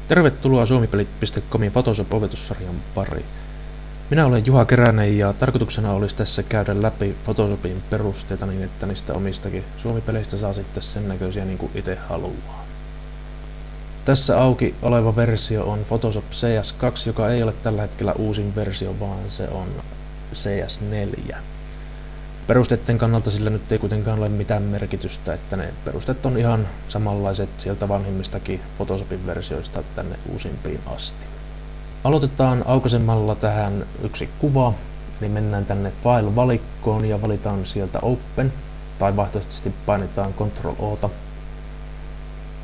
Tervetuloa suomipelit.comin Photoshop-opetussarjan pariin. Minä olen Juha Keränen ja tarkoituksena olisi tässä käydä läpi Photoshopin perusteita niin, että niistä omistakin suomipeleistä saa sitten sen näköisiä niin kuin itse haluaa. Tässä auki oleva versio on Photoshop CS2, joka ei ole tällä hetkellä uusin versio, vaan se on CS4. Perusteiden kannalta sillä nyt ei kuitenkaan ole mitään merkitystä, että ne perusteet on ihan samanlaiset sieltä vanhimmistakin Photoshopin versioista tänne uusimpiin asti. Aloitetaan aukaisemalla tähän yksi kuva, eli mennään tänne File-valikkoon ja valitaan sieltä Open, tai vaihtoehtoisesti painetaan Ctrl-Ota.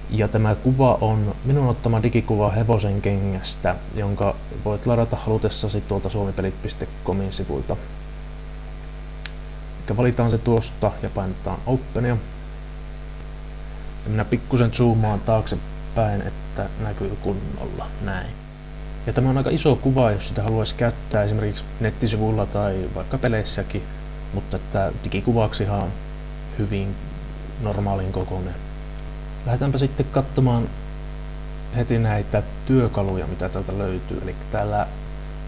Ja tämä kuva on minun ottama digikuva hevosen kengästä, jonka voit ladata halutessasi tuolta suomipelit.comin sivuilta. Eli valitaan se tuosta ja painetaan Openia. Ja minä pikkusen zoomaan taaksepäin, että näkyy kunnolla. Näin. Ja tämä on aika iso kuva, jos sitä haluaisi käyttää esimerkiksi nettisivuilla tai vaikka peleissäkin, mutta että digikuvaksi ihan hyvin normaalin kokoinen. Lähdetäänpä sitten katsomaan heti näitä työkaluja, mitä täältä löytyy. Eli täällä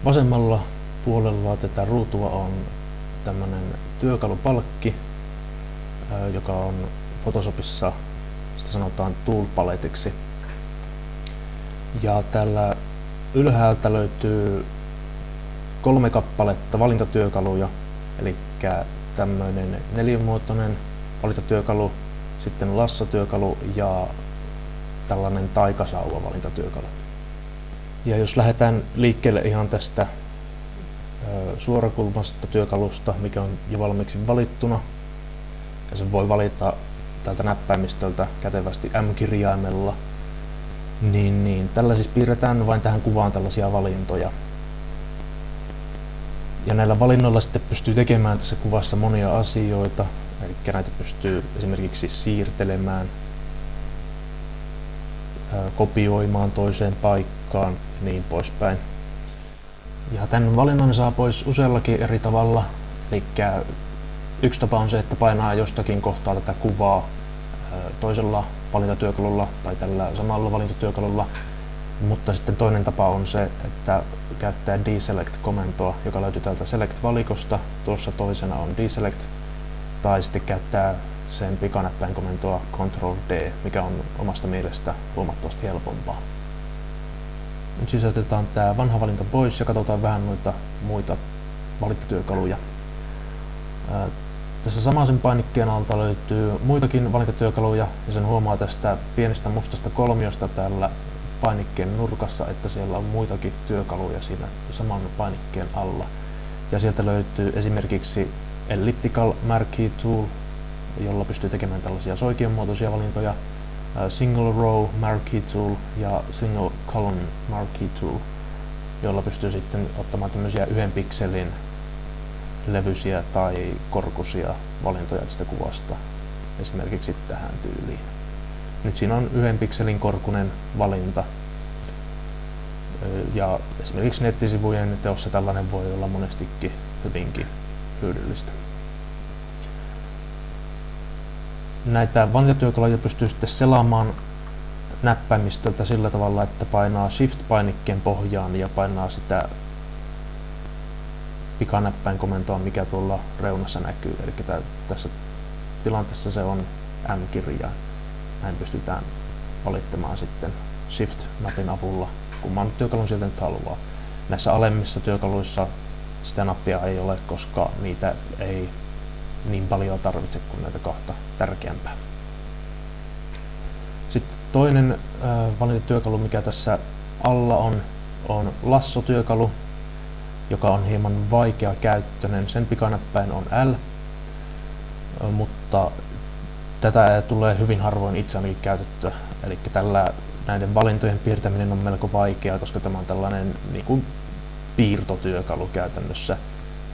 vasemmalla puolella tätä ruutua on tämmönen työkalupalkki, joka on Photoshopissa, sitä sanotaan tool paletiksi. Ja täällä ylhäältä löytyy 3 kappaletta valintatyökaluja, eli tämmöinen neliömuotoinen valintatyökalu, sitten lassotyökalu ja tällainen taikasauva valintatyökalu. Ja jos lähdetään liikkeelle ihan tästä suorakulmaisesta työkalusta, mikä on jo valmiiksi valittuna, ja sen voi valita tältä näppäimistöltä kätevästi M-kirjaimella, niin tällä siis piirretään vain tähän kuvaan tällaisia valintoja. Ja näillä valinnoilla sitten pystyy tekemään tässä kuvassa monia asioita, eli näitä pystyy esimerkiksi siirtelemään, kopioimaan toiseen paikkaan ja niin poispäin. Ja tämän valinnan saa pois useallakin eri tavalla, eli yksi tapa on se, että painaa jostakin kohtaa tätä kuvaa toisella valintatyökalulla tai tällä samalla valintatyökalulla, mutta sitten toinen tapa on se, että käyttää deselect-komentoa, joka löytyy täältä select-valikosta, tuossa toisena on deselect, tai sitten käyttää sen pikanäppäinkomentoa Ctrl-D, mikä on omasta mielestä huomattavasti helpompaa. Nyt sisältetään tämä vanha valinta pois ja katsotaan vähän noita muita valintatyökaluja. Tässä samaisen painikkeen alta löytyy muitakin valintatyökaluja ja sen huomaa tästä pienestä mustasta kolmiosta täällä painikkeen nurkassa, että siellä on muitakin työkaluja siinä saman painikkeen alla. Ja sieltä löytyy esimerkiksi Elliptical Marquee Tool, jolla pystyy tekemään tällaisia soikionmuotoisia valintoja, Single Row Marquee Tool ja Single Column Marquee Tool, jolla pystyy sitten ottamaan tämmöisiä 1 pikselin levyisiä tai korkuisia valintoja tästä kuvasta, esimerkiksi tähän tyyliin. Nyt siinä on 1 pikselin korkunen valinta, ja esimerkiksi nettisivujen teossa tällainen voi olla monestikin hyvinkin hyödyllistä. Näitä valintatyökaluja pystyy sitten selaamaan näppäimistöltä sillä tavalla, että painaa Shift-painikkeen pohjaan ja painaa sitä pikanäppäinkomentoa, mikä tuolla reunassa näkyy. Eli tässä tilanteessa se on M-kirjain. Näin pystytään valittamaan sitten Shift-napin avulla, kumman työkalun sieltä nyt haluaa. Näissä alemmissa työkaluissa sitä nappia ei ole, koska niitä ei niin paljon tarvitse kuin näitä kahta tärkeämpää. Sitten toinen valintatyökalu, mikä tässä alla on lassotyökalu, joka on hieman vaikea käyttöinen. Sen pikanäppäin on L, mutta tätä tulee hyvin harvoin itse ainakin käytettyä. Eli näiden valintojen piirtäminen on melko vaikeaa, koska tämä on tällainen niin kuin piirtotyökalu käytännössä.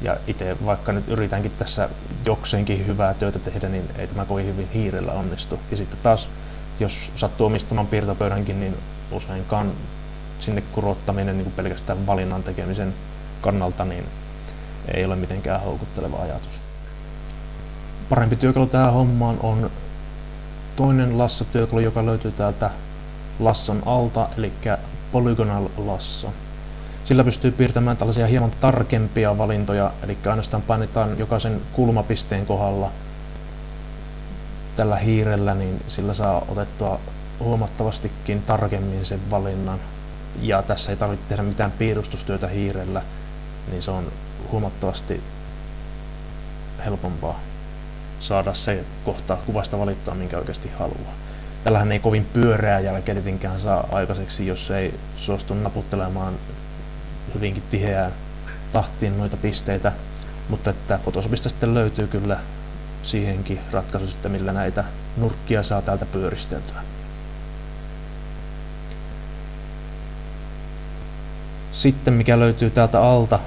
Ja itse vaikka nyt yritänkin tässä jokseenkin hyvää työtä tehdä, niin ei tämä kovin hyvin hiirellä onnistu. Ja sitten taas, jos sattuu omistamaan piirtopöydänkin, niin useinkaan sinne kurottaminen niin kuin pelkästään valinnan tekemisen kannalta niin ei ole mitenkään houkutteleva ajatus. Parempi työkalu tähän hommaan on toinen lassotyökalu, joka löytyy täältä lasson alta, eli polygonal lasso. Sillä pystyy piirtämään tällaisia hieman tarkempia valintoja, eli ainoastaan painetaan jokaisen kulmapisteen kohdalla tällä hiirellä, niin sillä saa otettua huomattavastikin tarkemmin sen valinnan. Ja tässä ei tarvitse tehdä mitään piirustustyötä hiirellä, niin se on huomattavasti helpompaa saada se kohta kuvasta valittua, minkä oikeasti haluaa. Tällähän ei kovin pyöreää jälkeä tietenkään saa aikaiseksi, jos ei suostu naputtelemaan hyvinkin tiheään tahtiin noita pisteitä, mutta että Photoshopista sitten löytyy kyllä siihenkin ratkaisu sitten, millä näitä nurkkia saa täältä pyöristeltyä. Sitten mikä löytyy täältä alta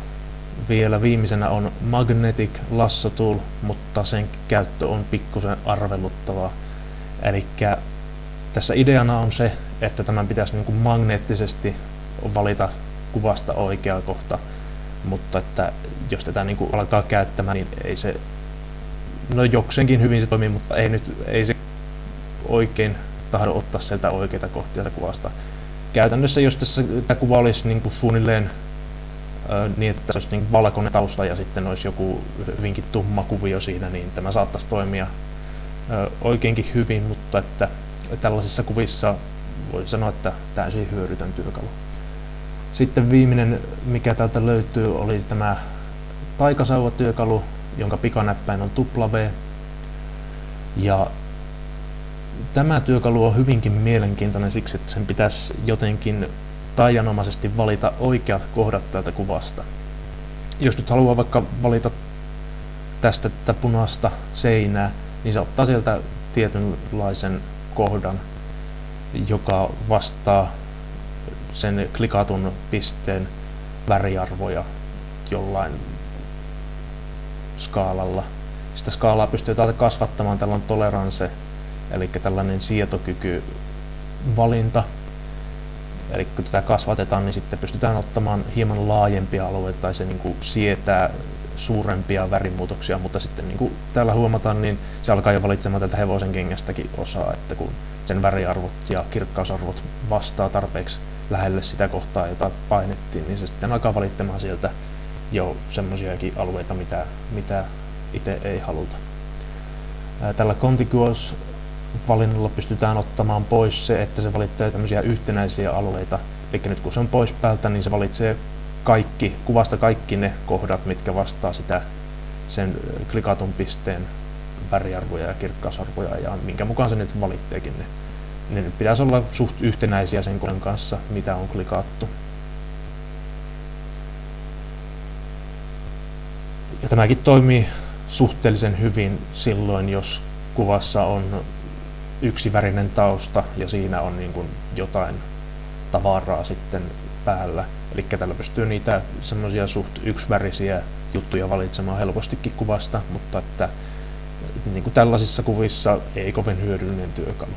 vielä viimeisenä on Magnetic Lasso Tool, mutta sen käyttö on pikkusen arveluttavaa. Eli tässä ideana on se, että tämän pitäisi niin kuin magneettisesti valita kuvasta oikea kohta, mutta että jos tätä niin kuin alkaa käyttämään, niin ei se, no jokseenkin hyvin se toimii, mutta ei se oikein tahdo ottaa sieltä oikeita kohtia kuvasta. Käytännössä jos tässä tämä kuva olisi niin kuin suunnilleen niin, että tässä olisi niin valkoinen tausta ja sitten olisi joku hyvinkin tumma kuvio siinä, niin tämä saattaisi toimia oikeinkin hyvin, mutta että tällaisissa kuvissa voisi sanoa, että täysin hyödytön työkalu. Sitten viimeinen, mikä täältä löytyy, oli tämä taikasauvatyökalu, jonka pikanäppäin on W. Ja tämä työkalu on hyvinkin mielenkiintoinen siksi, että sen pitäisi jotenkin taianomaisesti valita oikeat kohdat täältä kuvasta. Jos nyt haluaa vaikka valita tästä tätä punaista seinää, niin se ottaa sieltä tietynlaisen kohdan, joka vastaa sen klikatun pisteen väriarvoja jollain skaalalla. Sitä skaalaa pystyy täältä kasvattamaan, tällä on tolerance, eli tällainen sietokyky valinta. Eli kun tätä kasvatetaan, niin sitten pystytään ottamaan hieman laajempia alueita tai se niin kuin sietää suurempia värimuutoksia, mutta sitten niin kuin täällä huomataan, niin se alkaa jo valitsemaan tältä hevosen kengästäkin osaa, että kun sen väriarvot ja kirkkausarvot vastaa tarpeeksi lähelle sitä kohtaa, jota painettiin, niin se sitten alkaa valitsemaan sieltä jo semmoisiakin alueita, mitä itse ei haluta. Tällä contiguous valinnalla pystytään ottamaan pois se, että se valitsee tämmöisiä yhtenäisiä alueita. Eli nyt kun se on pois päältä, niin se valitsee kuvasta kaikki ne kohdat, mitkä vastaa sitä sen klikatun pisteen väriarvoja ja kirkkausarvoja, ja minkä mukaan se nyt valitteekin ne. Ne pitäisi olla suht yhtenäisiä sen kohdan kanssa, mitä on klikattu. Ja tämäkin toimii suhteellisen hyvin silloin, jos kuvassa on yksivärinen tausta ja siinä on niin kuin jotain tavaraa sitten päällä. Eli tällä pystyy niitä semmoisia suht yksivärisiä juttuja valitsemaan helpostikin kuvasta, mutta että niin kuin tällaisissa kuvissa ei kovin hyödyllinen työkalu.